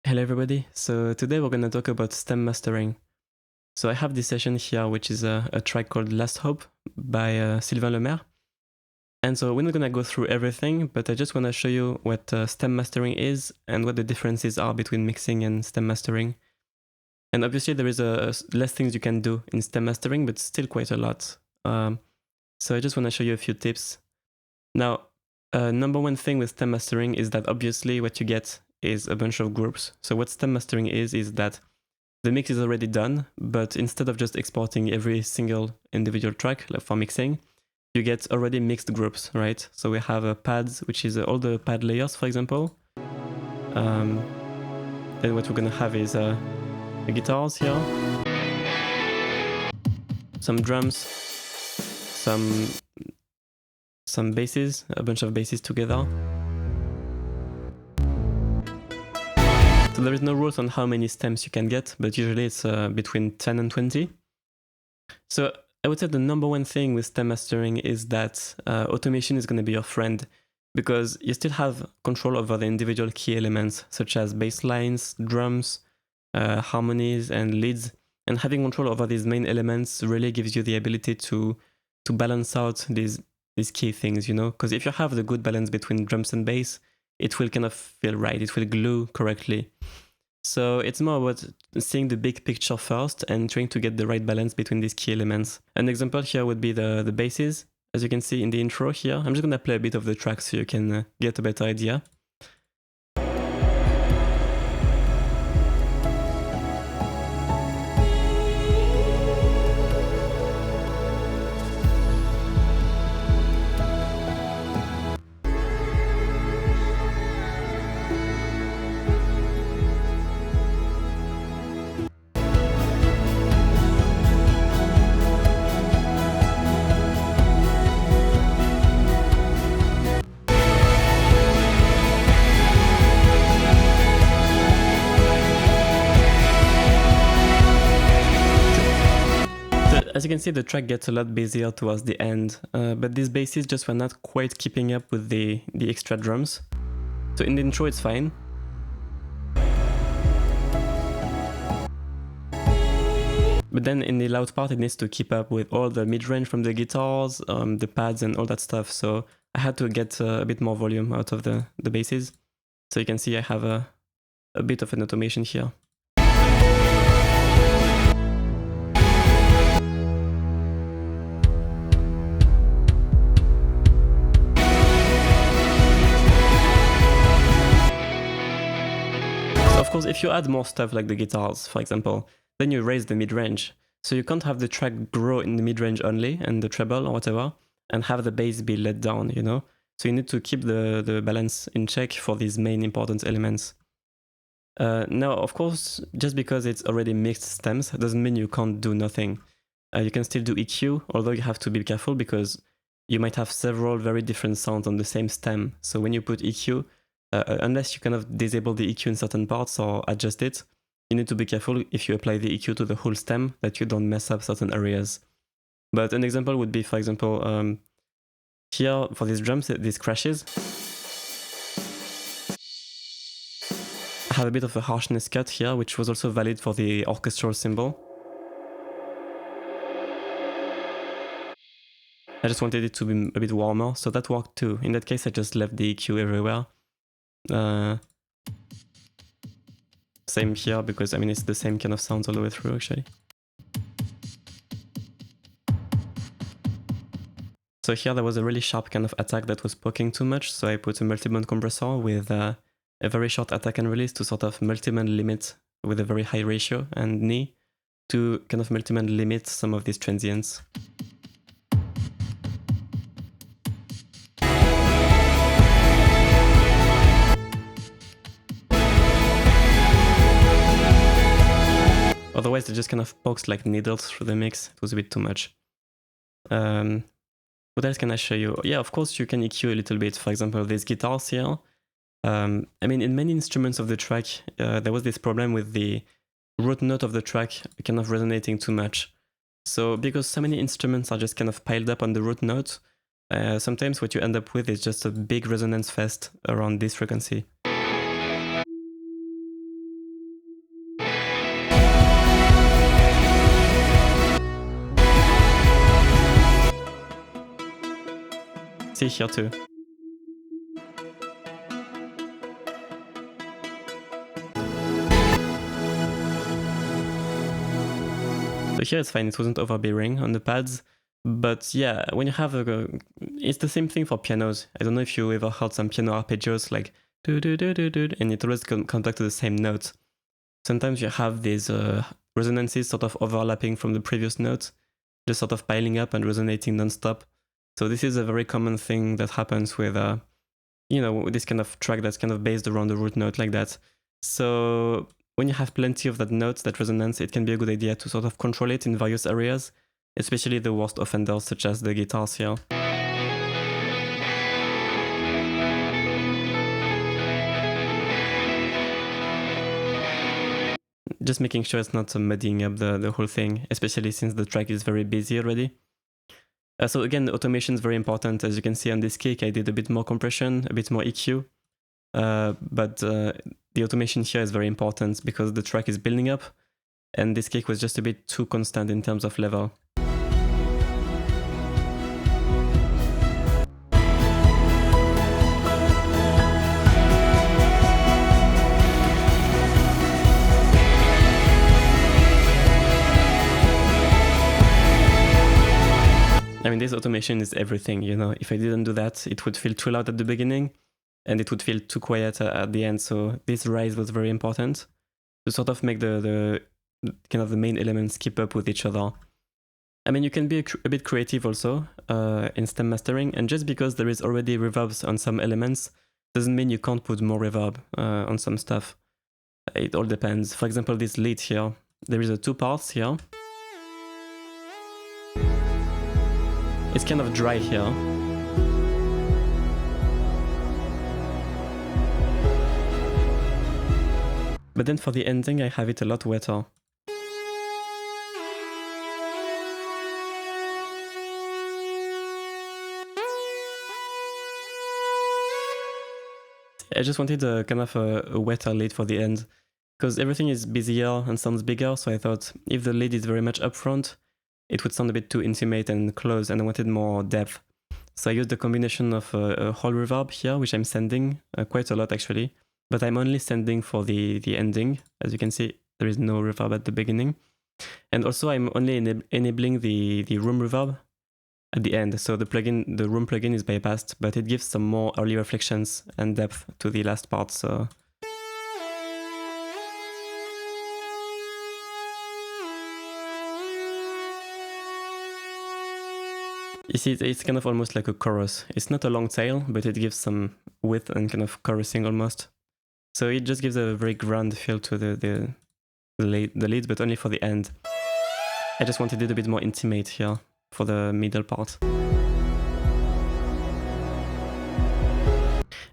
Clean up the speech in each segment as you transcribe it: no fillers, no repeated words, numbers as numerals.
Hello everybody, so today we're going to talk about stem mastering. So I have this session here which is a track called Last Hope by Sylvain Lemaire. And so we're not going to go through everything, but I just want to show you what stem mastering is and what the differences are between mixing and stem mastering. And obviously there is less things you can do in stem mastering, but still quite a lot. So I just want to show you a few tips. Now, number one thing with stem mastering is that obviously what you get is a bunch of groups. So what stem mastering is that the mix is already done, but instead of just exporting every single individual track like for mixing, you get already mixed groups, right? So we have pads, which is all the pad layers, for example. Then what we're gonna have is the guitars here, some drums, some basses, a bunch of basses together. So there is no rules on how many stems you can get, but usually it's between 10 and 20. So I would say the number one thing with stem mastering is that automation is going to be your friend, because you still have control over the individual key elements, such as bass lines, drums, harmonies, and leads. And having control over these main elements really gives you the ability to balance out these key things, you know? Because if you have the good balance between drums and bass, it will kind of feel right, it will glue correctly. So it's more about seeing the big picture first and trying to get the right balance between these key elements. An example here would be the basses, as you can see in the intro here. I'm just gonna play a bit of the track so you can get a better idea. As you can see, the track gets a lot busier towards the end, but these basses just were not quite keeping up with the extra drums. So in the intro it's fine. But then in the loud part it needs to keep up with all the mid-range from the guitars, the pads and all that stuff. So I had to get a bit more volume out of the basses. So you can see I have a bit of an automation here. Of course, if you add more stuff like the guitars, for example, then you raise the mid-range. So you can't have the track grow in the mid-range only and the treble or whatever, and have the bass be let down, you know? So you need to keep the balance in check for these main important elements. Now, of course, just because it's already mixed stems doesn't mean you can't do nothing. You can still do EQ, although you have to be careful because you might have several very different sounds on the same stem. So when you put EQ, unless you kind of disable the EQ in certain parts or adjust it, you need to be careful if you apply the EQ to the whole stem that you don't mess up certain areas. But an example would be, for example, here for these drums, these crashes, I have a bit of a harshness cut here, which was also valid for the orchestral symbol. I just wanted it to be a bit warmer, so that worked too. In that case, I just left the EQ everywhere. Same here, because I mean it's the same kind of sounds all the way through actually. So here there was a really sharp kind of attack that was poking too much, so I put a multi-band compressor with a very short attack and release to sort of multi-band limit with a very high ratio and knee to kind of multi-band limit some of these transients. Otherwise, it just kind of pokes like needles through the mix. It was a bit too much. What else can I show you? Yeah, of course, you can EQ a little bit. For example, these guitars here. I mean, in many instruments of the track, there was this problem with the root note of the track kind of resonating too much. So because so many instruments are just kind of piled up on the root note, sometimes what you end up with is just a big resonance fest around this frequency. See here too. So here it's fine, it wasn't overbearing on the pads. But yeah, when you have it's the same thing for pianos. I don't know if you ever heard some piano arpeggios like do do do do do, and it always comes back to the same note. Sometimes you have these resonances sort of overlapping from the previous note, just sort of piling up and resonating non-stop. So this is a very common thing that happens with this kind of track that's kind of based around the root note like that. So when you have plenty of that note, that resonance, it can be a good idea to sort of control it in various areas, especially the worst offenders such as the guitars here. Just making sure it's not muddying up the whole thing, especially since the track is very busy already. So again, automation is very important. As you can see on this kick, I did a bit more compression, a bit more EQ. But the automation here is very important because the track is building up, and this kick was just a bit too constant in terms of level. I mean, this automation is everything, If I didn't do that, it would feel too loud at the beginning, and it would feel too quiet at the end. So this rise was very important to sort of make the kind of the main elements keep up with each other. I mean, you can be a bit creative also in stem mastering, and just because there is already reverbs on some elements doesn't mean you can't put more reverb on some stuff. It all depends. For example, this lead here, there is 2 parts here. It's kind of dry here. But then for the ending, I have it a lot wetter. I just wanted a kind of a wetter lead for the end, because everything is busier and sounds bigger, so I thought if the lead is very much up front, it would sound a bit too intimate and close, and I wanted more depth. So I used a combination of a whole reverb here, which I'm sending quite a lot actually, but I'm only sending for the ending. As you can see, there is no reverb at the beginning. And also I'm only enabling the room reverb at the end. So the room plugin is bypassed, but it gives some more early reflections and depth to the last part. So you see, it's kind of almost like a chorus. It's not a long tail, but it gives some width and kind of chorusing almost. So it just gives a very grand feel to the lead, but only for the end. I just wanted it a bit more intimate here for the middle part.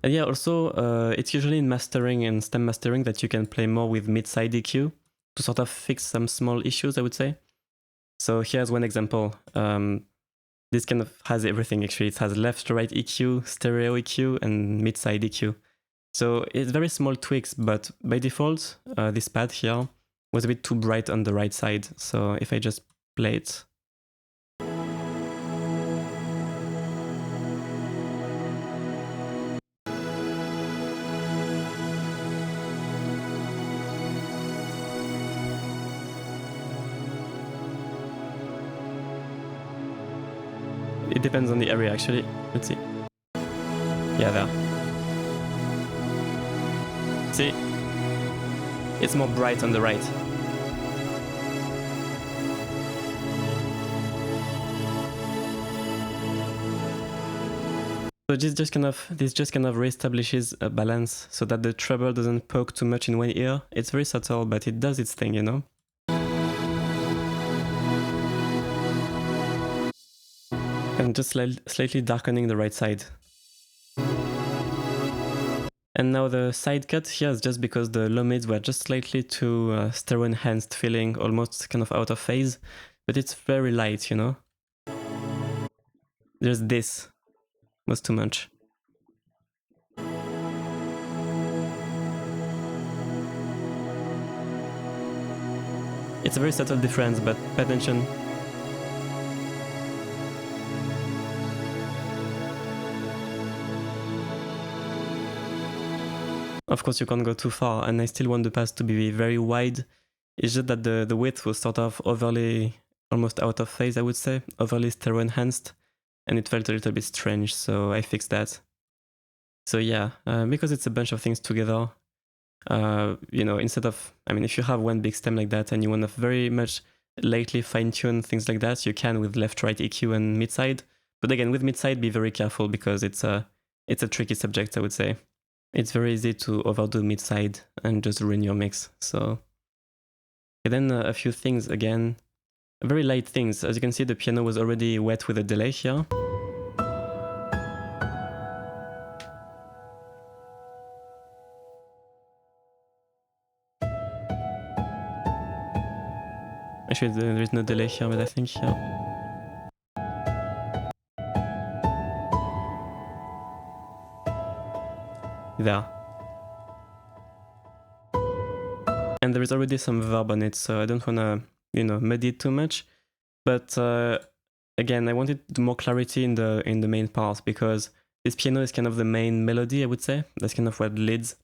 And yeah, also, it's usually in mastering and stem mastering that you can play more with mid-side EQ to sort of fix some small issues, I would say. So here's one example. This kind of has everything actually. It has left to right EQ, stereo EQ, and mid-side EQ. So it's very small tweaks, but by default, this pad here was a bit too bright on the right side. So if I just play it. It depends on the area actually. Let's see. Yeah, there. See? It's more bright on the right. So this just kind of reestablishes a balance so that the treble doesn't poke too much in one ear. It's very subtle, but it does its thing, And just slightly darkening the right side. And now the side cut here is just because the low mids were just slightly too stereo enhanced, feeling almost kind of out of phase, but it's very light, There's this was too much. It's a very subtle difference, but pay attention. Of course, you can't go too far, and I still want the pass to be very wide. It's just that the width was sort of overly, almost out of phase, I would say, overly stereo enhanced, and it felt a little bit strange, so I fixed that. So yeah, because it's a bunch of things together, instead of, if you have one big stem like that and you want to very much lightly fine-tune things like that, you can with left-right EQ and mid-side. But again, with mid-side, be very careful because it's a tricky subject, I would say. It's very easy to overdo mid-side and just ruin your mix. So, and then a few things again, very light things. As you can see, the piano was already wet with a delay here. Actually, there is no delay here, but I think here. There. And there is already some verb on it, so I don't want to, muddy it too much. But again, I wanted more clarity in the main part because this piano is kind of the main melody, I would say. That's kind of what leads.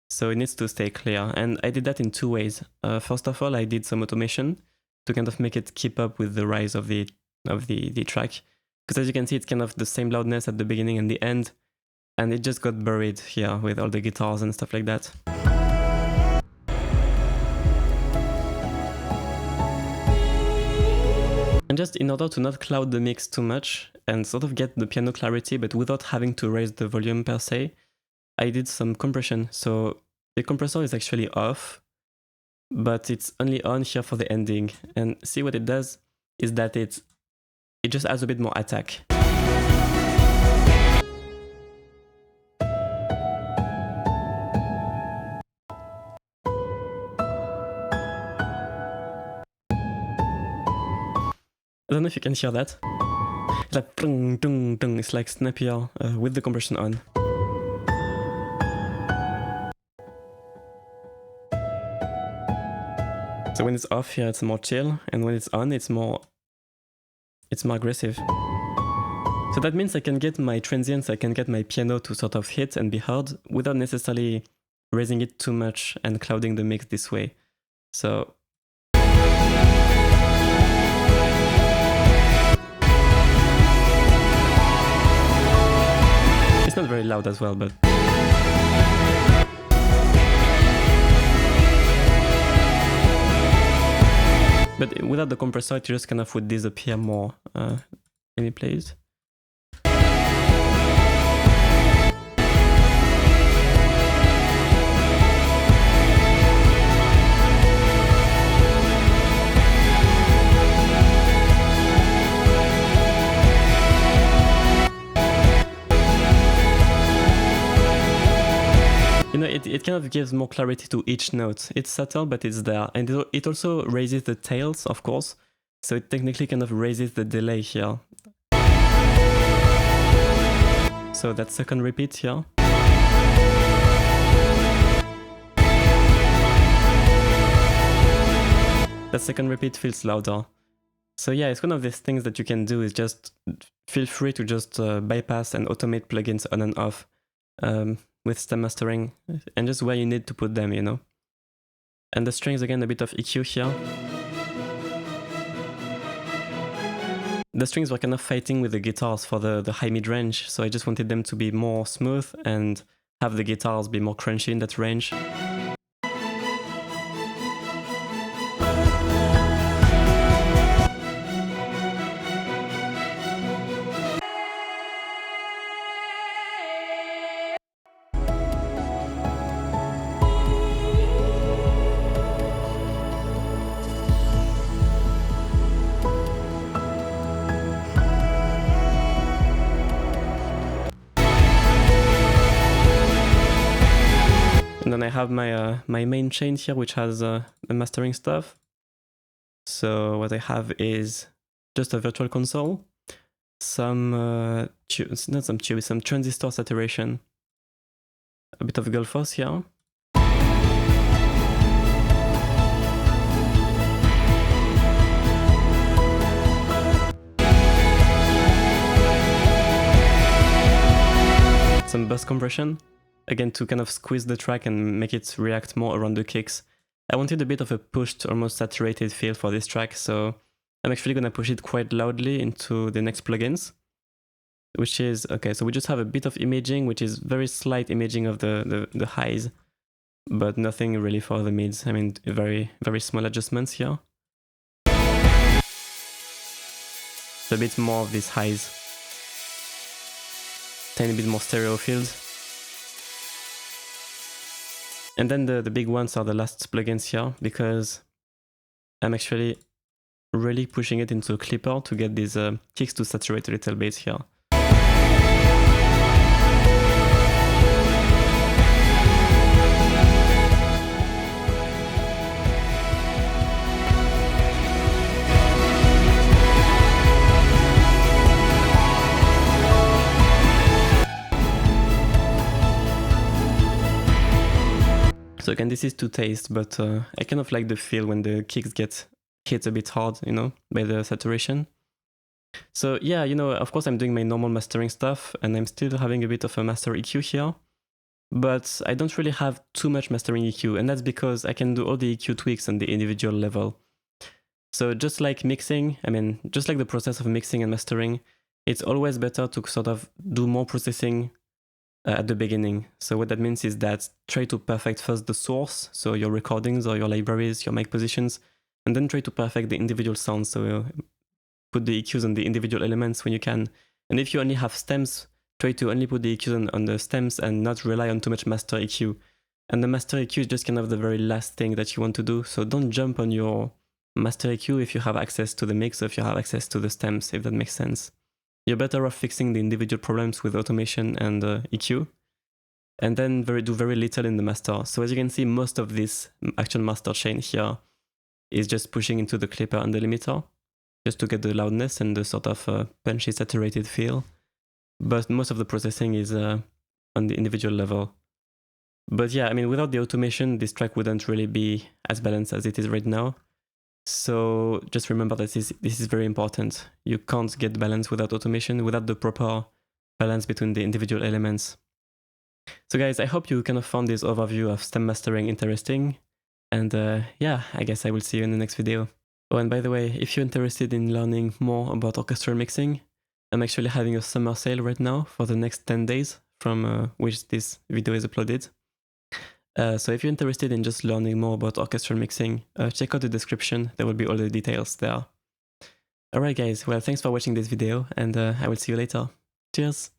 So it needs to stay clear. And I did that in two ways. First of all, I did some automation to kind of make it keep up with the rise of the track. Because as you can see, it's kind of the same loudness at the beginning and the end. And it just got buried here with all the guitars and stuff like that. And just in order to not cloud the mix too much and sort of get the piano clarity, but without having to raise the volume per se, I did some compression. So the compressor is actually off, but it's only on here for the ending. And see what it does is that it just adds a bit more attack. I don't know if you can hear that. It's like dung, dung, dung. It's like snappier with the compression on. So when it's off here, it's more chill, and when it's on, it's more aggressive. So that means I can get my transients, I can get my piano to sort of hit and be heard without necessarily raising it too much and clouding the mix this way. So it's not very loud as well, but without the compressor, it just kind of would disappear more. Let me play it. It kind of gives more clarity to each note. It's subtle, but it's there. And it also raises the tails, of course. So it technically kind of raises the delay here. So that second repeat here. That second repeat feels louder. So yeah, it's one of these things that you can do is just feel free to just bypass and automate plugins on and off. With stem mastering and just where you need to put them, And the strings, again, a bit of EQ here. The strings were kind of fighting with the guitars for the high mid-range, so I just wanted them to be more smooth and have the guitars be more crunchy in that range. And then I have my main chain here, which has the mastering stuff. So what I have is just a virtual console, some transistor saturation, a bit of Gullfoss here. Some bus compression. again, to kind of squeeze the track and make it react more around the kicks, I wanted a bit of a pushed, almost saturated feel for this track, so I'm actually gonna push it quite loudly into the next plugins, which is, okay, so we just have a bit of imaging, which is very slight imaging of the highs, but nothing really for the mids. I mean, very, very small adjustments here. A bit more of these highs. Tiny bit more stereo field. And then the big ones are the last plugins here, because I'm actually really pushing it into a clipper to get these kicks to saturate a little bit here. So again, this is to taste, but I kind of like the feel when the kicks get hit a bit hard, you know, by the saturation. So yeah, you know, of course I'm doing my normal mastering stuff, and I'm still having a bit of a master EQ here, but I don't really have too much mastering EQ, and that's because I can do all the EQ tweaks on the individual level. So just like mixing, I mean, just like the process of mixing and mastering, it's always better to sort of do more processing at the beginning. So what that means is that try to perfect first the source, so your recordings or your libraries, your mic positions, and then try to perfect the individual sounds. So put the EQs on the individual elements when you can. And if you only have stems, try to only put the EQs on the stems and not rely on too much master EQ. And the master EQ is just kind of the very last thing that you want to do. So don't jump on your master EQ if you have access to the mix, or if you have access to the stems, if that makes sense. You're better off fixing the individual problems with automation and EQ, and then do very little in the master. So as you can see, most of this actual master chain here is just pushing into the clipper and the limiter, just to get the loudness and the sort of punchy saturated feel. But most of the processing is on the individual level. But yeah, I mean, without the automation, this track wouldn't really be as balanced as it is right now. So just remember that this is very important. You can't get balance without automation, without the proper balance between the individual elements. So guys, I hope you kind of found this overview of stem mastering interesting. And yeah, I guess I will see you in the next video. Oh, and by the way, if you're interested in learning more about orchestral mixing, I'm actually having a summer sale right now for the next 10 days from which this video is uploaded. So if you're interested in just learning more about orchestral mixing, check out the description, there will be all the details there. Alright guys, well thanks for watching this video, and I will see you later. Cheers!